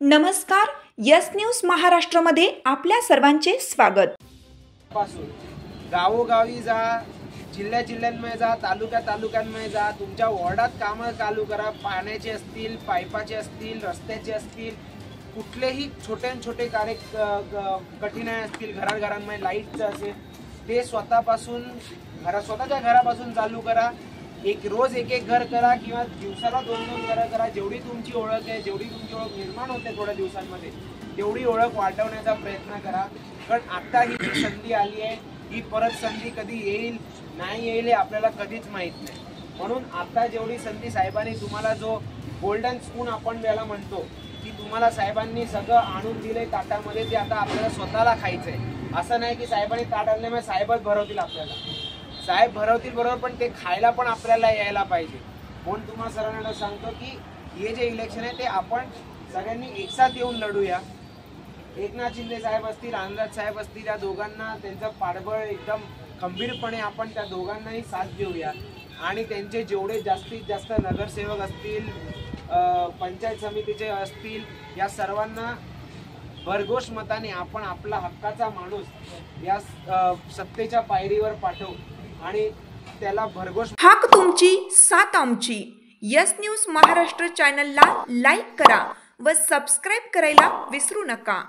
नमस्कार, yes news महाराष्ट्रामध्ये आपल्या सर्वांचे स्वागत। पासून गावोगावी जा, जिल्ह्यांमध्ये जा, तालुक्यांमध्ये जा, तुमच्या वॉर्डात कामं चालू करा। पाण्याचे असतील, पाईपाचे असतील, रस्त्याचे असतील, कुठलेही छोटे कार्य कठीणाई असतील, घरांमध्ये लाईटचं असेल, ते स्वतःच्या घरापासून चालू करा। रोज एक घर करा किंवा दिवसाला 2-2 घरं करा। जेवढी तुमची ओळख आहे, जेवढी तुमची ओळख निर्माण होते थोड्या दिवसांमध्ये, तेवढी ओळख वाढवण्याचा प्रयत्न करा। कारण आता ही जी संधी आली आहे, ही परत संधी कधी येईल नाही येईल हे आपल्याला कधीच माहित नाही। म्हणून आता जेवढी संधी साहेबांनी तुम्हाला, जो गोल्डन स्पून आपण ज्याला म्हणतो, की तुम्हाला साहेबांनी सगळं आणून दिले ताटामध्ये, ते आता आपल्याला स्वतःला खायचंय। असं नाही की साहेबांनी ताट आणल्यामुळे साहेबच भरवतील आपल्याला, साहेब भरवतील बरोबर, पण ते खायला पण आपल्याला यायला पाहिजे। म्हणून तुम्हाला सर्वांना सांगतो की हे जे इलेक्शन आहे ते आपण सगळ्यांनी एकसाथ येऊन लढूया। एकनाथ शिंदे साहेब असतील, आनंदराज साहेब असतील, या दोघांना त्यांचं पाठबळ एकदम खंबीरपणे आपण त्या दोघांनाही साथ देऊया। आणि त्यांचे जेवढे जास्तीत जास्त नगरसेवक असतील, पंचायत समितीचे असतील, या सर्वांना भरघोष मताने आपण आपला हक्काचा माणूस या सत्तेच्या पायरीवर पाठवू आणि त्याला भरघोष। हाक तुमची, साथ आमची। यस न्यूज महाराष्ट्र चॅनलला लाईक करा व सबस्क्राईब करायला विसरू नका।